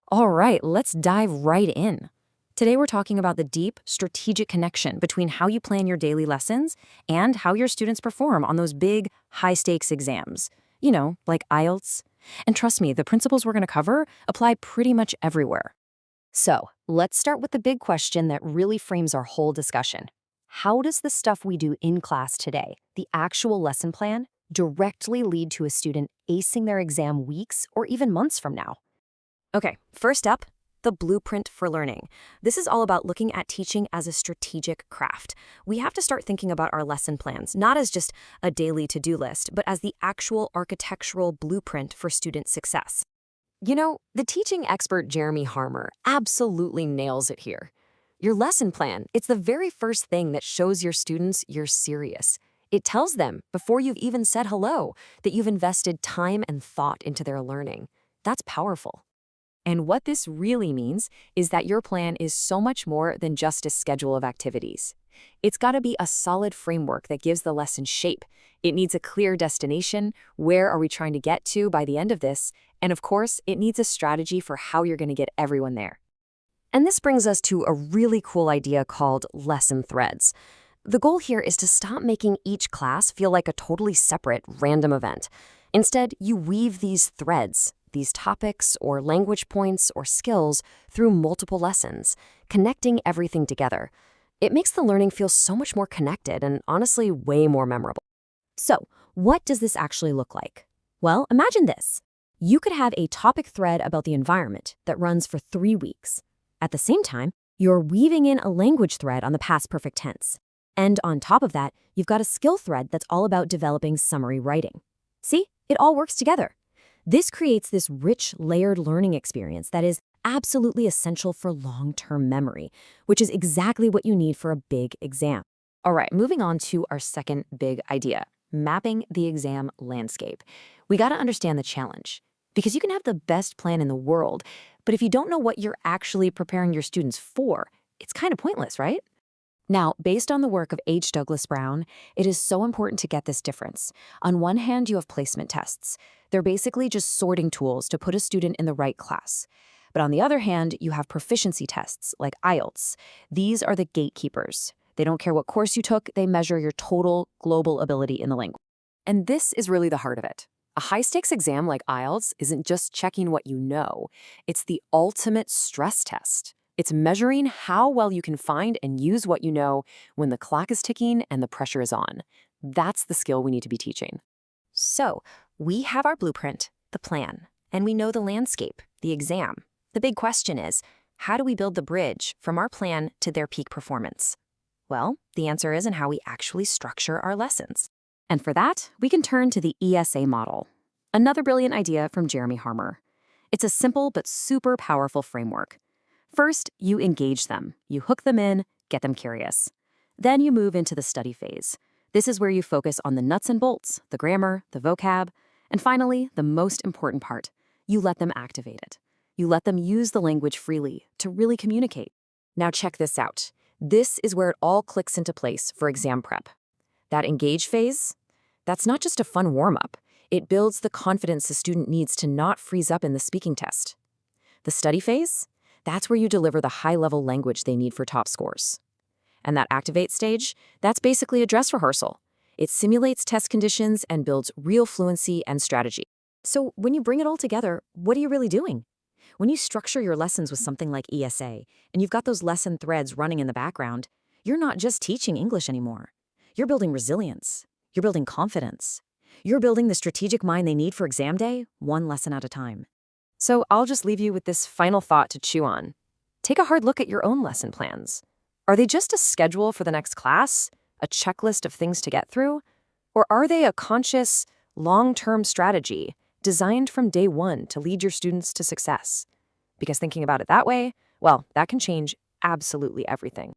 All right, let's dive right in. Today we're talking about the deep, strategic connection between how you plan your daily lessons and how your students perform on those big, high-stakes exams. Like IELTS. And trust me, the principles we're going to cover apply pretty much everywhere. So, let's start with the big question that really frames our whole discussion. How does the stuff we do in class today, the actual lesson plan, directly lead to a student acing their exam weeks or even months from now? Okay, first up, the blueprint for learning. This is all about looking at teaching as a strategic craft. We have to start thinking about our lesson plans, not as just a daily to-do list, but as the actual architectural blueprint for student success. The teaching expert Jeremy Harmer absolutely nails it here. Your lesson plan, it's the very first thing that shows your students you're serious. It tells them, before you've even said hello, that you've invested time and thought into their learning. That's powerful. And what this really means is that your plan is so much more than just a schedule of activities. It's got to be a solid framework that gives the lesson shape. It needs a clear destination. Where are we trying to get to by the end of this? And of course, it needs a strategy for how you're going to get everyone there. And this brings us to a really cool idea called lesson threads. The goal here is to stop making each class feel like a totally separate, random event. Instead, you weave these threads, these topics or language points or skills through multiple lessons, connecting everything together. It makes the learning feel so much more connected and honestly way more memorable. So, what does this actually look like? Well, imagine this. You could have a topic thread about the environment that runs for 3 weeks. At the same time, you're weaving in a language thread on the past perfect tense. And on top of that, you've got a skill thread that's all about developing summary writing. See, it all works together. This creates this rich, layered learning experience that is absolutely essential for long-term memory, which is exactly what you need for a big exam. All right, moving on to our second big idea, mapping the exam landscape. We got to understand the challenge, because you can have the best plan in the world, but if you don't know what you're actually preparing your students for, it's kind of pointless, right? Now, based on the work of H. Douglas Brown, it is so important to get this difference. On one hand, you have placement tests. They're basically just sorting tools to put a student in the right class. But on the other hand, you have proficiency tests, like IELTS. These are the gatekeepers. They don't care what course you took, they measure your total global ability in the language. And this is really the heart of it. A high-stakes exam like IELTS isn't just checking what you know. It's the ultimate stress test. It's measuring how well you can find and use what you know when the clock is ticking and the pressure is on. That's the skill we need to be teaching. So, we have our blueprint, the plan, and we know the landscape, the exam. The big question is, how do we build the bridge from our plan to their peak performance? Well, the answer is in how we actually structure our lessons. And for that, we can turn to the ESA model. Another brilliant idea from Jeremy Harmer. It's a simple but super powerful framework. First, you engage them. You hook them in, get them curious. Then you move into the study phase. This is where you focus on the nuts and bolts, the grammar, the vocab, and finally, the most important part, you let them activate it. You let them use the language freely to really communicate. Now check this out. This is where it all clicks into place for exam prep. That engage phase, that's not just a fun warm-up. It builds the confidence the student needs to not freeze up in the speaking test. The study phase, that's where you deliver the high-level language they need for top scores. And that activate stage, that's basically a dress rehearsal. It simulates test conditions and builds real fluency and strategy. So when you bring it all together, what are you really doing? When you structure your lessons with something like ESA, and you've got those lesson threads running in the background, you're not just teaching English anymore. You're building resilience. You're building confidence. You're building the strategic mind they need for exam day, one lesson at a time. So I'll just leave you with this final thought to chew on. Take a hard look at your own lesson plans. Are they just a schedule for the next class, a checklist of things to get through? Or are they a conscious, long-term strategy designed from day one to lead your students to success? Because thinking about it that way, well, that can change absolutely everything.